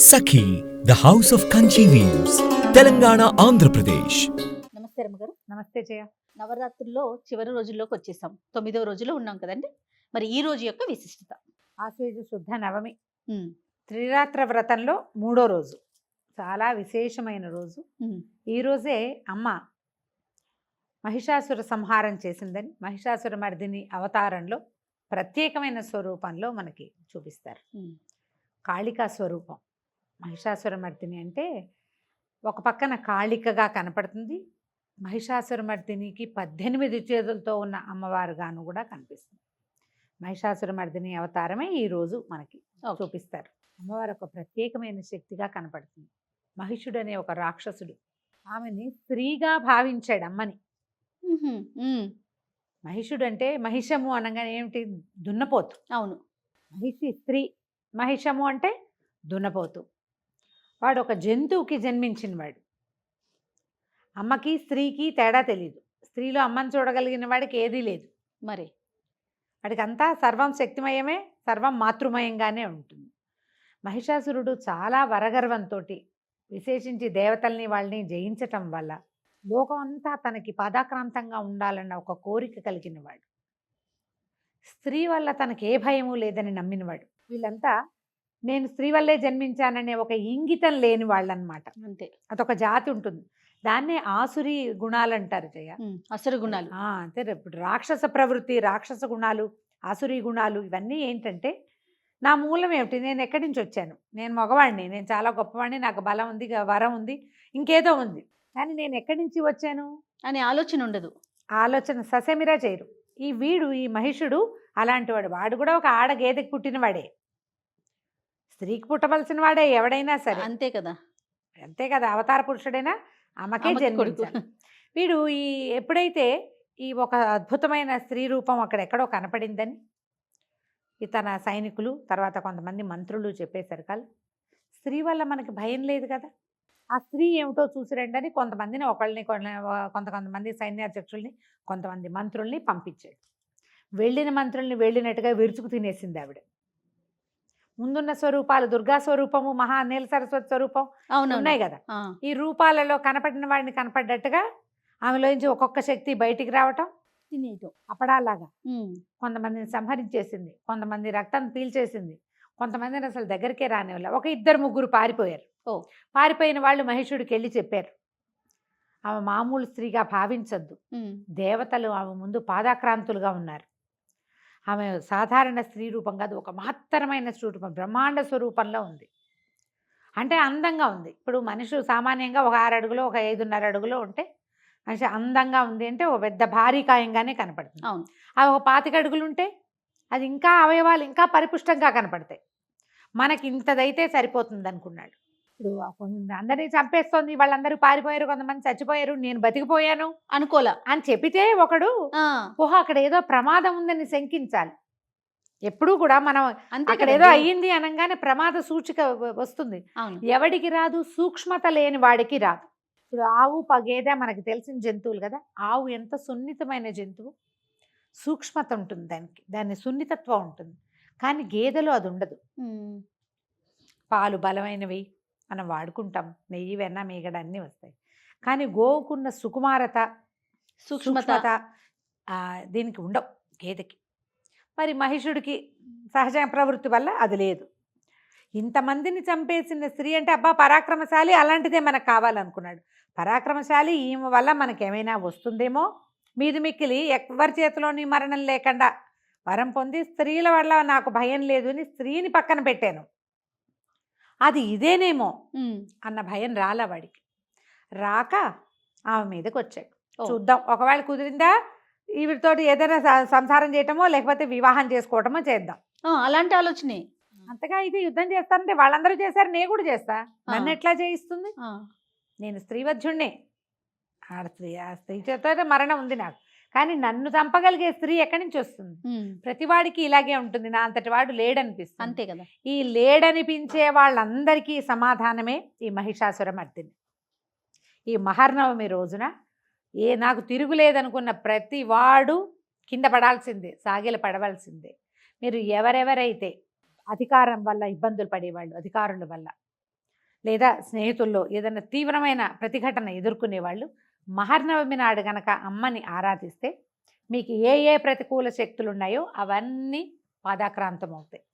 Sakhi the house of Kanchi weaves Telangana Andhra Pradesh. నమస్తే రమ్మగారు. నమస్తే జయ. నవరాత్రుల్లో చివరి రోజుల్లోకి వచ్చేసాం. 9వ రోజులో ఉన్నాం కదండి. మరి ఈ రోజు యొక్క విశిష్టత. ఆశ్వేజ శుద్ధ నవమి ఉమ్, త్రిరాత్ర వ్రతంలో 3వ రోజు, చాలా విశేషమైన రోజు. ఉమ్, ఈ రోజే అమ్మ మహిషాసుర సంహారం చేసిందని మహిషాసుర మర్దిని అవతారంలో ప్రత్యేకమైన స్వరూపంలో మనకి చూపిస్తారు. ఉమ్, కాళికా స్వరూపం మహిషాసుర మర్దిని అంటే ఒక పక్కన కాళికగా కనపడుతుంది, మహిషాసుర మర్దినికి 18 చేతులతో ఉన్న అమ్మవారుగాను కూడా కనిపిస్తుంది. మహిషాసుర మర్దిని అవతారమే ఈరోజు మనకి ఓకే. చూపిస్తారు. అమ్మవారు ఒక ప్రత్యేకమైన శక్తిగా కనపడుతుంది. మహిషుడు అనే ఒక రాక్షసుడు ఆమెని స్త్రీగా భావించాడు అమ్మని. ఉహుం, ఉమ్, మహిషుడు అంటే మహిషము అనగానే ఏమిటి? దున్నపోతు. అవును. మహిషి స్త్రీ, మహిషము అంటే దున్నపోతు. వాడు ఒక జంతువుకి జన్మించిన వాడు. అమ్మకి స్త్రీకి తేడా తెలియదు. స్త్రీలో అమ్మని చూడగలిగిన వాడికి ఏదీ లేదు. మరి వాడికి అంతా సర్వం శక్తిమయమే, సర్వం మాతృమయంగానే ఉంటుంది. మహిషాసురుడు చాలా వరగర్వంతో, విశేషించి దేవతల్ని వాళ్ళని జయించటం వల్ల లోకం అంతా తనకి పాదాక్రాంతంగా ఉండాలన్న ఒక కోరిక కలిగినవాడు. స్త్రీ వల్ల తనకి ఏ భయము లేదని నమ్మినవాడు. వీళ్ళంతా నేను స్త్రీ వల్లే జన్మించాననే ఒక ఇంగితం లేని వాళ్ళనమాట. అంతే. అదొక జాతి ఉంటుంది. దాన్నే ఆసురి గుణాలు అంటారు జయ. అసలు గుణాలు. అంతే. ఇప్పుడు రాక్షస ప్రవృత్తి, రాక్షస గుణాలు, ఆసురీ గుణాలు ఇవన్నీ ఏంటంటే, నా మూలం ఏమిటి? నేను ఎక్కడి నుంచి వచ్చాను? నేను మగవాడిని, నేను చాలా గొప్పవాడిని, నాకు బలం ఉంది, వరం ఉంది, ఇంకేదో ఉంది, కానీ నేను ఎక్కడి నుంచి వచ్చాను అనే ఆలోచన ఉండదు. ఆలోచన ససేమిరా చేయరు. ఈ మహిషుడు అలాంటి వాడు. వాడు కూడా ఒక ఆడ గేదెకి పుట్టినవాడే, స్త్రీకి పుట్టవలసిన వాడే ఎవడైనా సరే. అంతే కదా. అంతే కదా. అవతార పురుషుడైనా అమ్మకే అమ్మకి కొడుకు. జన్మించాడు. వీడు ఎప్పుడైతే ఈ ఒక అద్భుతమైన స్త్రీ రూపం అక్కడెక్కడో కనపడిందని తన సైనికులు, తర్వాత కొంతమంది మంత్రులు చెప్పేసరికాలు, స్త్రీ వల్ల మనకి భయం లేదు కదా, ఆ స్త్రీ ఏమిటో చూసిరండి అని కొంతమందిని కొంతమంది సైన్యాధ్యక్షుల్ని, కొంతమంది మంత్రుల్ని పంపించాడు. వెళ్ళిన మంత్రుల్ని వెళ్ళినట్టుగా విరుచుకు తినేసింది ఆవిడ. ముందున్న స్వరూపాలు దుర్గా స్వరూపము, మహా నీల సరస్వతి స్వరూపం ఉన్నాయి కదా, ఈ రూపాలలో కనపడిన వాడిని కనపడ్డట్టుగా ఆమెలోంచి ఒక్కొక్క శక్తి బయటికి రావటం, తినేయటం. అప్పడాలాగా కొంతమందిని సంహరించేసింది, కొంతమంది రక్తం పీల్చేసింది, కొంతమందిని అసలు దగ్గరికే రానివ్వలే. ఒక 2-3 పారిపోయారు. పారిపోయిన వాళ్ళు మహిషుడికి వెళ్ళి చెప్పారు, ఆమె మామూలు స్త్రీగా భావించద్దు, దేవతలు ఆమె ముందు పాదాక్రాంతులుగా ఉన్నారు, ఆమె సాధారణ స్త్రీ రూపం కాదు, ఒక మహత్తరమైన స్వరూపం, బ్రహ్మాండ స్వరూపంలో ఉంది. అంటే అందంగా ఉంది. ఇప్పుడు మనిషి సామాన్యంగా ఒక 6 అడుగులో, ఒక 5.5 అడుగులో ఉంటే మనిషి అందంగా ఉంది అంటే ఒక పెద్ద భారీ కాయంగానే కనపడుతుంది. అవును. అవి ఒక 25 అడుగులు ఉంటే అది ఇంకా అవయవాలు ఇంకా పరిపుష్టంగా కనపడతాయి. మనకి ఇంతదైతే సరిపోతుంది అనుకున్నాడు. ఇప్పుడు అందరినీ చంపేస్తోంది, వాళ్ళందరూ పారిపోయారు, కొంతమంది చచ్చిపోయారు, నేను బతికిపోయాను అనుకోలా అని చెప్పితే ఒకడు ఓహో అక్కడ ఏదో ప్రమాదం ఉందని శంకించాలి. ఎప్పుడూ కూడా మనం అక్కడ ఏదో అయ్యింది అనగానే ప్రమాద సూచిక వస్తుంది. ఎవడికి రాదు? సూక్ష్మత లేని వాడికి రాదు. ఇప్పుడు ఆవు, గేదె మనకి తెలిసిన జంతువులు కదా. ఆవు ఎంత సున్నితమైన జంతువు, సూక్ష్మత ఉంటుంది దానికి, దాని సున్నితత్వం ఉంటుంది. కానీ గేదెలో అది ఉండదు. పాలు బలమైనవి మనం వాడుకుంటాం, నెయ్యి, వెన్న, మీగడ అన్నీ వస్తాయి. కానీ గోవుకున్న సుకుమారత, సూక్ష్మత దీనికి ఉండవు గేదెకి. మరి మహిషుడికి సహజ ప్రవృత్తి వల్ల అది లేదు. ఇంతమందిని చంపేసిన స్త్రీ అంటే అబ్బా పరాక్రమశాలి, అలాంటిదే మనకు కావాలనుకున్నాడు. పరాక్రమశాలి, ఈమె వల్ల మనకేమైనా వస్తుందేమో, మీది మిక్కిలి ఎవరి చేతిలోని మరణం లేకుండా వరం పొంది స్త్రీల వల్ల నాకు భయం లేదు అని స్త్రీని పక్కన పెట్టాను, అది ఇదేనేమో అన్న భయం రాలా వాడికి. రాక ఆమె మీదకి వచ్చాడు. చూద్దాం ఒకవేళ కుదిరిందా వీటితో ఏదైనా సంసారం చేయటమో లేకపోతే వివాహం చేసుకోవటమో చేద్దాం, అలాంటి ఆలోచనే. అంతగా ఇది యుద్ధం చేస్తానంటే వాళ్ళందరూ చేశారు, నేను కూడా చేస్తా, నన్ను ఎట్లా చేయిస్తుంది? నేను స్త్రీవధ్యుణ్ణే, ఆ స్త్రీ చేత మరణం ఉంది నాకు, కానీ నన్ను చంపగలిగే స్త్రీ ఎక్కడి నుంచి వస్తుంది? ప్రతివాడికి ఇలాగే ఉంటుంది, నా అంతటి వాడు లేడనిపిస్తుంది. అంతే కదా. ఈ లేడనిపించే వాళ్ళందరికీ సమాధానమే ఈ మహిషాసుర మర్దిని. ఈ మహర్నవమి రోజున నాకు తిరుగులేదనుకున్న ప్రతి వాడు కింద పడాల్సిందే, సాగిల పడవలసిందే. మీరు ఎవరెవరైతే అధికారం వల్ల ఇబ్బందులు పడేవాళ్ళు, అధికారుల వల్ల లేదా స్నేహితుల్లో ఏదైనా తీవ్రమైన ప్రతిఘటన ఎదుర్కొనే వాళ్ళు మహర్నవమి నాడు గనక అమ్మని ఆరాధిస్తే మీకు ఏ ఏ ప్రతికూల శక్తులు ఉన్నాయో అవన్నీ పాదాక్రాంతం అవుతాయి.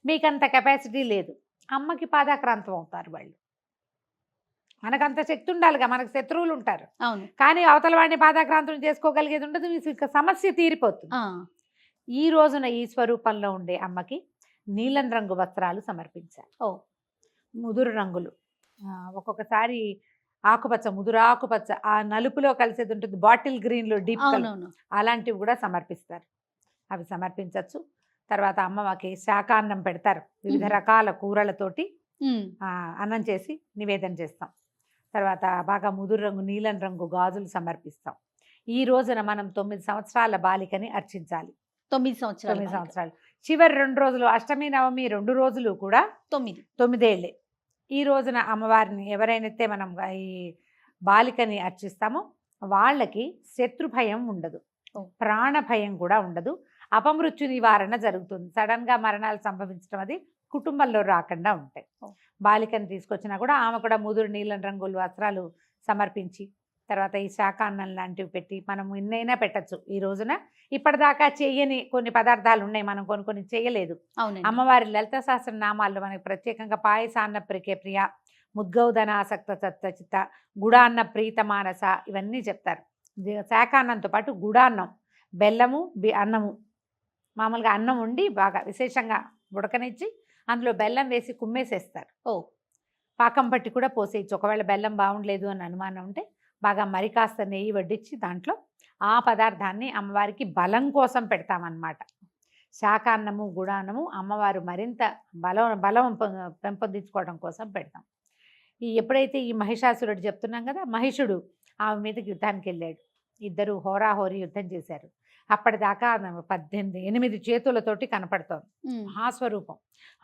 మీకంత కెపాసిటీ లేదు, అమ్మకి పాదాక్రాంతం అవుతారు వాళ్ళు. మనకంత శక్తి ఉండాలిగా, మనకు శత్రువులు ఉంటారు, కానీ అవతల వాడిని పాదాక్రాంతం చేసుకోగలిగేది ఉండదు, మీకు సమస్య తీరిపోతుంది. ఈ రోజున ఈ స్వరూపంలో ఉండే అమ్మకి నీలం రంగు వస్త్రాలు సమర్పించాలి. ముదురు రంగులు, ఒక్కొక్కసారి ఆకుపచ్చ, ముదురు ఆకుపచ్చ, ఆ నలుపులో కలిసేది ఉంటుంది, బాటిల్ గ్రీన్లో డీప్ కలర్, అలాంటివి కూడా సమర్పిస్తారు. అవి సమర్పించవచ్చు. తర్వాత అమ్మవారికి శాకాన్నం పెడతారు, వివిధ రకాల కూరలతోటి అన్నం చేసి నివేదన చేస్తాం. తర్వాత బాగా ముదురు రంగు నీలం రంగు గాజులు సమర్పిస్తాం. ఈ రోజున మనం 9 సంవత్సరాల బాలికని అర్చించాలి. 9 సంవత్సరాలు. చివరి 2 రోజులు, అష్టమి నవమి 2 రోజులు కూడా 9 ఏళ్ళే. ఈ రోజున అమ్మవారిని ఎవరైతే మనం ఈ బాలికని అర్చిస్తామో వాళ్ళకి శత్రు భయం ఉండదు, ప్రాణ భయం కూడా ఉండదు, అపమృత్యు నివారణ జరుగుతుంది. సడన్గా మరణాలు సంభవించడం అది కుటుంబంలో రాకుండా ఉంటాయి. బాలికని తీసుకొచ్చినా కూడా ఆమె కూడా ముదురు నీలం రంగుల వస్త్రాలు సమర్పించి, తర్వాత ఈ శాకాన్నం లాంటివి పెట్టి మనం ఎన్నైనా పెట్టచ్చు. ఈ రోజున ఇప్పటిదాకా చెయ్యని కొన్ని పదార్థాలు ఉన్నాయి, మనం కొన్ని చేయలేదు. అమ్మవారి లలిత సహస్ర నామాల్లో మనకి ప్రత్యేకంగా పాయసాన్న ప్రికే ప్రియ, ముద్గౌదనాసక్త తత్వచిత, గుడాన్న ప్రీత మానస, ఇవన్నీ చెప్తారు. శాకాన్నంతో పాటు గుడాన్నం, బెల్లము అన్నము, మామూలుగా అన్నం ఉండి బాగా విశేషంగా ఉడకనిచ్చి అందులో బెల్లం వేసి కుమ్మేసేస్తారు. పాకం పట్టి కూడా పోసేయచ్చు. ఒకవేళ బెల్లం బాగుండలేదు అని అనుమానం ఉంటే బాగా మరి కాస్త నెయ్యి వడ్డించి దాంట్లో ఆ పదార్థాన్ని అమ్మవారికి బలం కోసం పెడతామన్నమాట. శాకాన్నము గుడాన్నము అమ్మవారు మరింత బలం పెంపొందించుకోవడం కోసం పెడతాం. ఎప్పుడైతే ఈ మహిషాసురుడు చెప్తున్నాం కదా, మహిషుడు ఆమె మీదకి యుద్ధానికి వెళ్ళాడు. ఇద్దరు హోరాహోరీ యుద్ధం చేశారు. అప్పటిదాకా 8 చేతులతోటి కనపడుతోంది మహాస్వరూపం.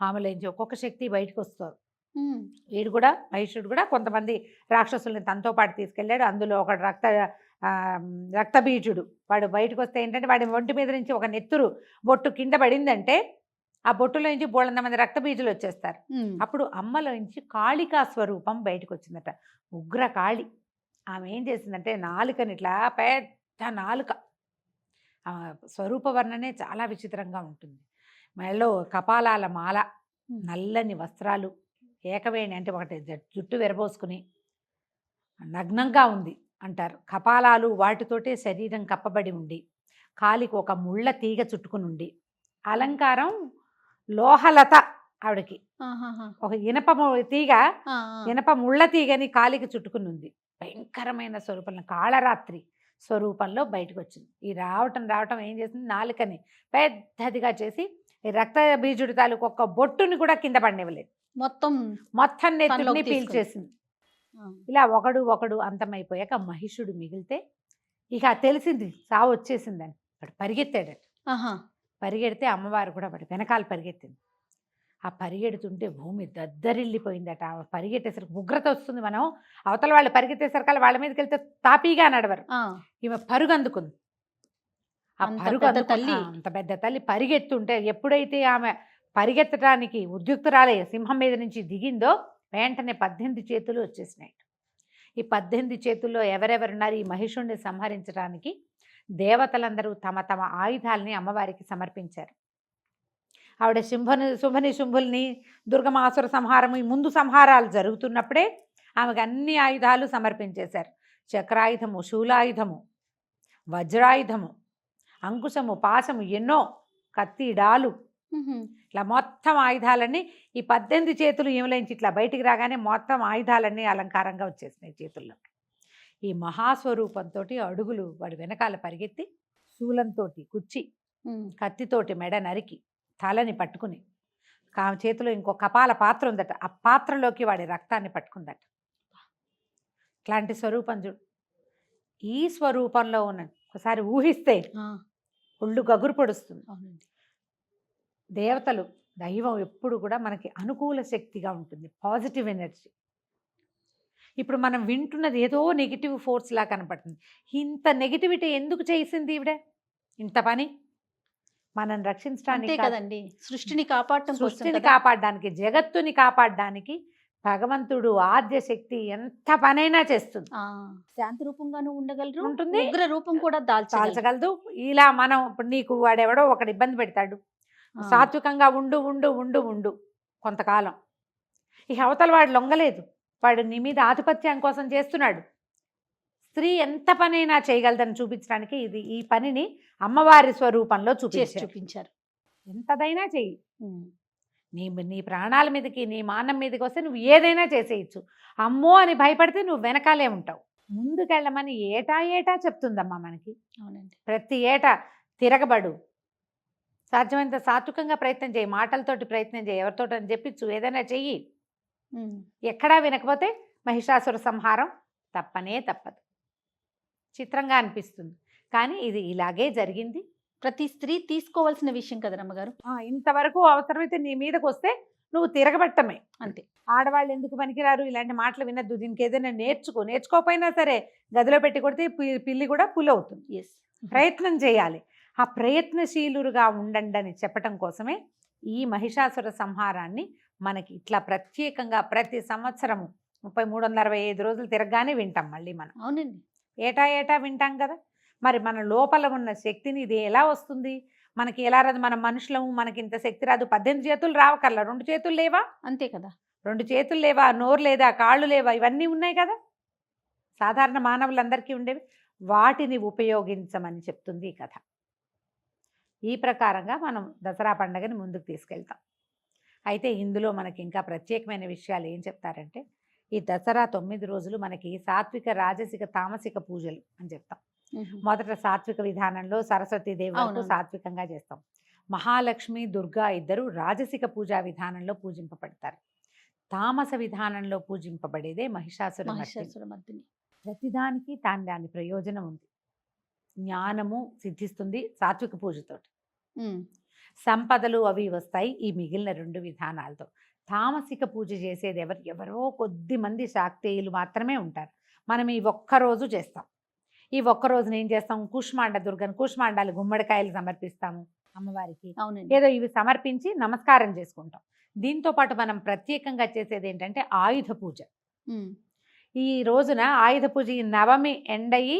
ఆమెలోంచి ఒక్కొక్క శక్తి బయటకు వస్తుంది. వీడు కూడా మహిషుడు కూడా కొంతమంది రాక్షసుల్ని తనతో పాటు తీసుకెళ్ళాడు. అందులో ఒక రక్తబీజుడు, వాడు బయటకు వస్తే ఏంటంటే వాడి ఒంటి మీద నుంచి ఒక నెత్తురు బొట్టు కింద పడిందంటే ఆ బొట్టులో నుంచి బోళ్ళంత మంది రక్తబీజులు వచ్చేస్తారు. అప్పుడు అమ్మలోంచి కాళికా స్వరూపం బయటకు వచ్చిందట, ఉగ్ర కాళి. ఆమె ఏం చేసిందంటే నాలుకని ఇట్లా పెద్ద నాలుక, స్వరూప వర్ణనే చాలా విచిత్రంగా ఉంటుంది. మెడలో కపాలాల మాల, నల్లని వస్త్రాలు, ఏకవేణి అంటే ఒకటి జుట్టు విరబోసుకుని నగ్నంగా ఉంది అంటారు. కపాలాలు వాటితోటే శరీరం కప్పబడి ఉండి, కాలికి ఒక ముళ్ళ తీగ చుట్టుకుని ఉండి, అలంకారం లోహలత ఆవిడకి, ఒక ఇనప ముళ్ళ తీగని కాలికి చుట్టుకుని ఉంది. భయంకరమైన స్వరూపంలో కాళరాత్రి స్వరూపంలో బయటకు వచ్చింది. ఈ రావటం ఏం చేసింది, నాలుకని పెద్దదిగా చేసి రక్త బీజుడి తాలూకు ఒక్క బొట్టుని కూడా కింద పడినివ్వలేదు, మొత్తం నెత్తుని పీల్చేసింది. ఇలా ఒకడు అంతమైపోయాక మహిషుడు మిగిలితే ఇక తెలిసింది సావు వచ్చేసిందని వాడు పరిగెత్తాడట. పరిగెడితే అమ్మవారు కూడా వాడు వెనకాల పరిగెత్తింది. ఆ పరిగెడుతుంటే భూమి దద్దరిల్లిపోయిందట. ఆ పరిగెట్టేసరికి ఉగ్రత వస్తుంది. మనం అవతల వాళ్ళు పరిగెత్తేసరికి వాళ్ళ మీదకి వెళ్తే తాపీగా నడవరు. ఈమె పరుగు అందుకుంది. ఆ పరుగు అంత పెద్ద తల్లి పరిగెత్తుంటే ఎప్పుడైతే ఆమె పరిగెత్తడానికి ఉద్యుక్తురాలే సింహం మీద నుంచి దిగిందో వెంటనే 18 చేతులు వచ్చేసినాయి. ఈ 18 చేతుల్లో ఎవరెవరున్నారు ఈ మహిషుణ్ణి సంహరించడానికి దేవతలందరూ తమ తమ ఆయుధాలని అమ్మవారికి సమర్పించారు. ఆవిడ శుంభుల్ని దుర్గమాసుర సంహారము ఈ ముందు సంహారాలు జరుగుతున్నప్పుడే ఆమెకు అన్ని ఆయుధాలు సమర్పించేశారు. చక్రాయుధము, శూలాయుధము, వజ్రాయుధము, అంకుశము, పాశము, ఎన్నో కత్తి, డాలు, ఇట్లా మొత్తం ఆయుధాలన్నీ ఈ 18 చేతులు ఏమిలేంచి ఇట్లా బయటికి రాగానే మొత్తం ఆయుధాలన్నీ అలంకారంగా వచ్చేసినాయి చేతుల్లో. ఈ మహాస్వరూపంతో అడుగులు వాడు వెనకాల పరిగెత్తి శూలంతో కుచ్చి, కత్తితోటి మెడ నరికి, తలని పట్టుకుని, చేతిలో ఇంకో కపాల పాత్ర ఉందట, ఆ పాత్రలోకి వాడి రక్తాన్ని పట్టుకుందట. ఇట్లాంటి స్వరూపం చూడు. ఈ స్వరూపంలో ఉన్న ఒకసారి ఊహిస్తే ఒళ్ళు గగురు పొడుస్తుంది. దేవతలు, దైవం ఎప్పుడు కూడా మనకి అనుకూల శక్తిగా ఉంటుంది, పాజిటివ్ ఎనర్జీ. ఇప్పుడు మనం వింటున్నది ఏదో నెగిటివ్ ఫోర్స్ లా కనపడుతుంది. ఇంత నెగిటివిటీ ఎందుకు చేసింది ఈవిడ? ఇంత పని మనం రక్షించడానికి కదండి, సృష్టిని కాపాడడానికి, జగత్తుని కాపాడడానికి భగవంతుడు ఆద్య శక్తి ఎంత పనైనా చేస్తుంది, శాంతి రూపంగాను ఉండగలరు, ఉంటుంది, ఉగ్ర రూపం కూడా దాల్చగలదు. ఇలా మనం ఇప్పుడు నీకు వాడెవడో ఒకడు ఇబ్బంది పెడతాడు, సాత్వికంగా ఉండు ఉండు ఉండు ఉండు కొంతకాలం, ఈ అవతల వాడు లొంగలేదు, వాడు నీ మీద ఆధిపత్యం కోసం చేస్తున్నాడు. స్త్రీ ఎంత పనైనా చేయగలదని చూపించడానికి ఈ పనిని అమ్మవారి స్వరూపంలో చూపించారు. ఎంతదైనా చెయ్యి, నీ ప్రాణాల మీదకి నీ మానం మీదకి వస్తే నువ్వు ఏదైనా చేసేయచ్చు. అమ్మో అని భయపడితే నువ్వు వెనకాలే ఉంటావు. ముందుకెళ్ళమని ఏటా చెప్తుందమ్మా మనకి. అవునండి. ప్రతి ఏటా తిరగబడు, సాధ్యమైనంత సాత్వికంగా ప్రయత్నం చేయి, మాటలతోటి ప్రయత్నం చేయి, ఎవరితోటి అని చెప్పించు, ఏదైనా చెయ్యి. ఎక్కడా వినకపోతే మహిషాసుర సంహారం తప్పనే తప్పదు. చిత్రంగా అనిపిస్తుంది కానీ ఇది ఇలాగే జరిగింది. ప్రతి స్త్రీ తీసుకోవాల్సిన విషయం కదా రమ్మగారు. ఇంతవరకు అవసరమైతే నీ మీదకి వస్తే నువ్వు తిరగబట్టమే అంతే. ఆడవాళ్ళు ఎందుకు పనికిరారు, ఇలాంటి మాటలు వినద్దు, దీనికి ఏదైనా నేర్చుకోకపోయినా సరే గదిలో పెట్టి కొడితే పిల్లి కూడా పులి అవుతుంది. ప్రయత్నం చేయాలి. ఆ ప్రయత్నశీలుగా ఉండండి అని చెప్పటం కోసమే ఈ మహిషాసుర సంహారాన్ని మనకి ఇట్లా ప్రత్యేకంగా ప్రతి సంవత్సరము 365 రోజులు తిరగగానే వింటాం మళ్ళీ మనం. అవునండి. ఏటా వింటాం కదా. మరి మన లోపల ఉన్న శక్తిని ఇది ఎలా వస్తుంది, మనకి ఎలా రాదు? మనం మనుషులము, మనకి ఇంత శక్తి రాదు. 18 చేతులు రావకల్లా 2 చేతులు లేవా? అంతే కదా. 2 చేతులు లేవా, నోరు లేదా, కాళ్ళు లేవా, ఇవన్నీ ఉన్నాయి కదా సాధారణ మానవులందరికీ ఉండేవి. వాటిని ఉపయోగించమని చెప్తుంది ఈ కథ. ఈ ప్రకారంగా మనం దసరా పండుగని ముందుకు తీసుకెళ్తాం. అయితే ఇందులో మనకి ఇంకా ప్రత్యేకమైన విషయాలు ఏం చెప్తారంటే, ఈ దసరా 9 రోజులు మనకి సాత్విక, రాజసిక, తామసిక పూజలు అని చెప్తాం. మొదట సాత్విక విధానంలో సరస్వతీదేవి వరకు సాత్వికంగా చేస్తాం. మహాలక్ష్మి, దుర్గా ఇద్దరు రాజసిక పూజా విధానంలో పూజింపబడతారు. తామస విధానంలో పూజింపబడేదే మహిషాసురమర్దిని. ప్రతిదానికి దాని ప్రయోజనం ఉంది. జ్ఞానము సిద్ధిస్తుంది సాత్విక పూజతోటి, సంపదలు అవి వస్తాయి ఈ మిగిలిన 2 విధానాలతో. తామసిక పూజ చేసేది ఎవరో కొద్ది మంది శాక్తేయులు మాత్రమే ఉంటారు. మనం ఈ ఒక్కరోజు చేస్తాం. ఈ ఒక్కరోజున ఏం చేస్తాం, కూష్మాండ దుర్గను, కూష్మాండాలు, గుమ్మడికాయలు సమర్పిస్తాము అమ్మవారికి. ఏదో ఇవి సమర్పించి నమస్కారం చేసుకుంటాం. దీంతో పాటు మనం ప్రత్యేకంగా చేసేది ఏంటంటే ఆయుధ పూజ. ఈ రోజున ఆయుధ పూజ, ఈ నవమి ఎండయి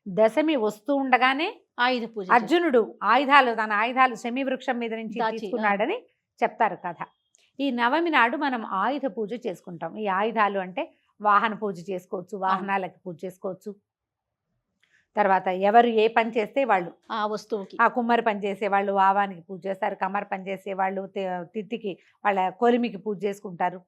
దశమి వస్తూ ఉండగానే ఆయుధ పూజ, అర్జునుడు తన ఆయుధాలు శమి వృక్షం మీద నుంచి తీసుకున్నాడని చెప్తారు కథ. ఈ నవమి నాడు మనం ఆయుధ పూజ చేసుకుంటాం. ఈ ఆయుధాలు అంటే వాహన పూజ చేసుకోవచ్చు, వాహనాలకి పూజ చేసుకోవచ్చు. తర్వాత ఎవరు ఏ పని చేస్తే వాళ్ళు, ఆ వస్తువుకి, ఆ కుమ్మరి పని చేసే వాళ్ళు వావానికి పూజ చేస్తారు, కమ్మరి పని చేసే వాళ్ళు తిత్తికి వాళ్ళ కొలిమికి పూజ చేసుకుంటారు.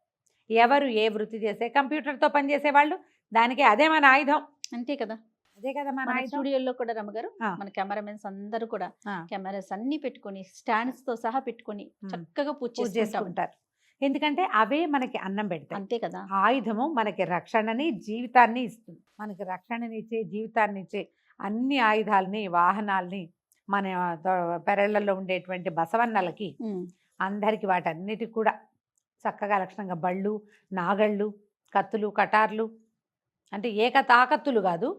ఎవరు ఏ వృత్తి చేసే, కంప్యూటర్తో పని చేసే వాళ్ళు దానికి అదే మన ఆయుధం. అంతే కదా. అదే కదా మన స్టూడియోలో కూడా రమ్మగారు మన కెమెరామెన్స్ అందరూ కూడా కెమెరాస్ అన్ని పెట్టుకొని స్టాండ్స్ తో సహా పెట్టుకొని చక్కగా పూజ చేసుకుంటారు. ఎందుకంటే అవే మనకి అన్నం పెడతాయి. అంతే కదా. ఆయుధము మనకి రక్షణని, జీవితాన్ని ఇస్తుంది. మనకి రక్షణనిచ్చే, జీవితాన్ని ఇచ్చే అన్ని ఆయుధాలని, వాహనాలని మన పెరళ్లలో ఉండేటువంటి బసవన్నలకి అందరికి వాటన్నిటికి కూడా చక్కగా లక్షణంగా బళ్ళు, నాగళ్ళు, కత్తులు, కటార్లు, అంటే తాకత్తులు కాదు,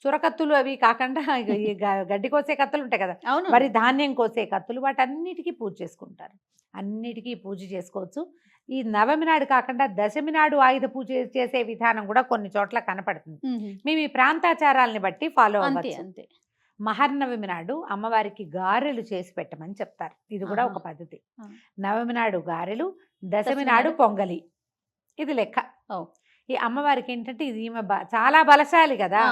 చురకత్తులు అవి కాకుండా గడ్డి కోసే కత్తులు ఉంటాయి కదా, మరి ధాన్యం కోసే కత్తులు, వాటన్నిటికీ పూజ చేసుకుంటారు. అన్నిటికీ పూజ చేసుకోవచ్చు. ఈ నవమి నాడు కాకుండా దశమి నాడు ఆయుధ పూజ చేసే విధానం కూడా కొన్ని చోట్ల కనపడుతుంది. మేము ఈ ప్రాంతాచారాలని బట్టి ఫాలో అవ్వచ్చు. అంతే. మహర్నవమి నాడు అమ్మవారికి గారెలు చేసి పెట్టమని చెప్తారు. ఇది కూడా ఒక పద్ధతి. నవమి నాడు గారెలు, దశమి నాడు పొంగలి, ఇది లెక్క. ఈ అమ్మవారికి ఏంటంటే ఇది ఈమె చాలా బలశాలి కదా,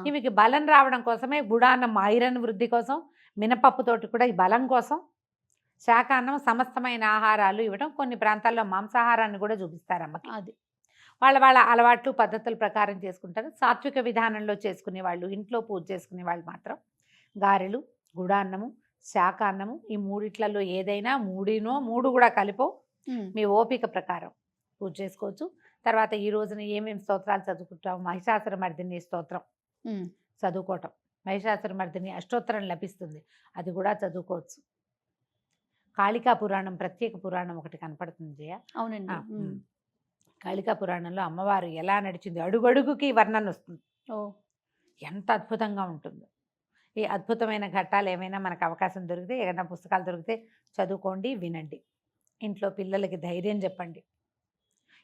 ఈమెకి బలం రావడం కోసమే గుడాన్నం, ఐరన్ వృద్ధి కోసం, మినపప్పుతోటి కూడా ఈ బలం కోసం శాకాన్నం, సమస్తమైన ఆహారాలు ఇవ్వడం. కొన్ని ప్రాంతాల్లో మాంసాహారాన్ని కూడా చూపిస్తారు అమ్మకి. అది వాళ్ళ అలవాట్లు, పద్ధతుల ప్రకారం చేసుకుంటారు. సాత్విక విధానంలో చేసుకునే వాళ్ళు, ఇంట్లో పూజ చేసుకునే వాళ్ళు మాత్రం గారెలు, గుడాన్నము, శాకాన్నము, ఈ మూడిట్లలో ఏదైనా 3 కూడా కలిపో మీ ఓపిక ప్రకారం పూజ చేసుకోవచ్చు. తర్వాత ఈ రోజున ఏమేమి స్తోత్రాలు చదువుకుంటాం, మహిషాసురమర్దిని స్తోత్రం చదువుకోవటం, మహిషాసురమర్దిని అష్టోత్తరం లభిస్తుంది, అది కూడా చదువుకోవచ్చు. కాళికా పురాణం, ప్రత్యేక పురాణం ఒకటి కనపడుతుంది జయ. అవునండి. కాళికా పురాణంలో అమ్మవారు ఎలా నడిచింది అడుగడుగుకి వర్ణన వస్తుంది. ఎంత అద్భుతంగా ఉంటుందో. ఈ అద్భుతమైన ఘట్టాలు ఏమైనా మనకు అవకాశం దొరికితే, ఏదైనా పుస్తకాలు దొరికితే చదువుకోండి, వినండి. ఇంట్లో పిల్లలకి ధైర్యం చెప్పండి.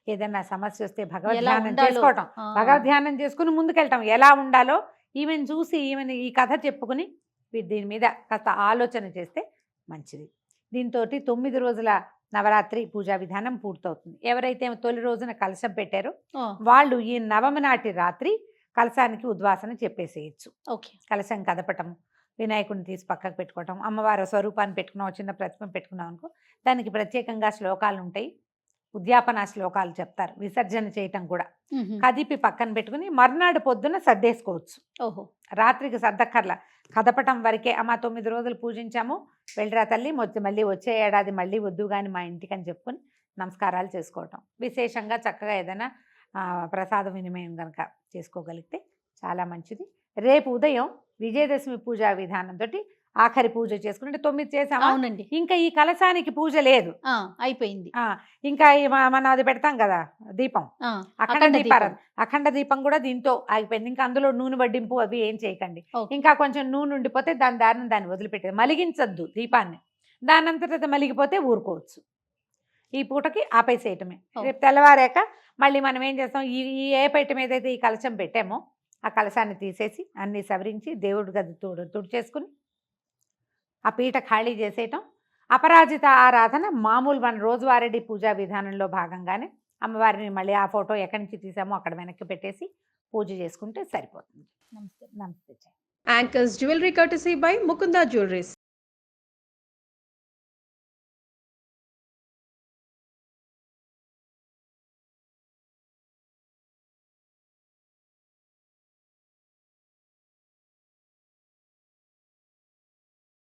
ఏదైనా సమస్య వస్తే భగవద్ ఎలా ధ్యానం ఉండాలో. చేసుకోవటం, ఆ. భగవద్ ధ్యానం చేసుకుని ముందుకెళ్ళటం, ఎలా ఉండాలో ఈమెను చూసి ఈమెను ఈ కథ చెప్పుకుని దీని మీద కాస్త ఆలోచన చేస్తే మంచిది. దీంతో 9 రోజుల నవరాత్రి పూజా విధానం పూర్తవుతుంది. ఎవరైతే తొలి రోజున కలశం పెట్టారో ఓ, వాళ్ళు ఈ నవమి నాటి రాత్రి కలశానికి ఉద్వాసన చెప్పేసేయచ్చు. ఓకే. కలశం కదపటం, వినాయకుడిని తీసి పక్కకు పెట్టుకోవటం, అమ్మవారి స్వరూపాన్ని పెట్టుకున్నాం, చిన్న ప్రతిమ పెట్టుకున్నాం అనుకో, దానికి ప్రత్యేకంగా శ్లోకాలు ఉంటాయి, ఉద్యాపన శ్లోకాలు చెప్తారు. విసర్జన చేయటం కూడా మ్హూ. కదిపి పక్కన పెట్టుకుని మర్నాడు పొద్దున సర్దేసుకోవచ్చు. ఓహో. రాత్రికి సర్దక్కర్ల, కదపటం వరకే. అమ్మ 9 రోజులు పూజించాము, వెళ్ళరా తల్లి, మళ్ళీ వచ్చే ఏడాది మళ్ళీ వద్దు కానీ మా ఇంటికి అని చెప్పుకొని నమస్కారాలు చేసుకోవటం. విశేషంగా చక్కగా ఏదైనా ప్రసాద వినిమయం కనుక చేసుకోగలిగితే చాలా మంచిది. రేపు ఉదయం విజయదశమి పూజా విధానంతో ఆఖరి పూజ చేసుకుంటే 9 చేసామా, అవునండి. ఇంకా ఈ కలశానికి పూజ లేదు, అయిపోయింది. ఇంకా మనం అది పెడతాం కదా దీపం, అఖండ దీపారాధన, అఖండ దీపం కూడా దీంతో ఆగిపోయింది. ఇంకా అందులో నూనె వడ్డింపు అవి ఏం చేయకండి. ఓకే. ఇంకా కొంచెం నూనె ఉండిపోతే దాన్ని వదిలిపెట్టేది, మలిగించద్దు దీపాన్ని. దాని అంతటా మలిగిపోతే ఊరుకోవచ్చు. ఈ పూటకి ఆపేసేయటమే. రేపు తెల్లవారాక మళ్ళీ మనం ఏం చేస్తాం, ఈ ఏ పీఠం ఏదైతే ఈ కలశం పెట్టామో ఆ కలశాన్ని తీసేసి అన్నీ సవరించి దేవుడి గది తుడిచేసుకుని ఆ పీట ఖాళీ చేసేయటం. అపరాజిత ఆరాధన మామూలు మన రోజువారీ పూజా విధానంలో భాగంగానే అమ్మవారిని మళ్ళీ ఆ ఫోటో ఎక్కడి నుంచి తీసామో అక్కడ వెనక్కి పెట్టేసి పూజ చేసుకుంటే సరిపోతుంది. నమస్తే. నమస్తే. Anchors Jewelry courtesy by Mukunda Jewelries.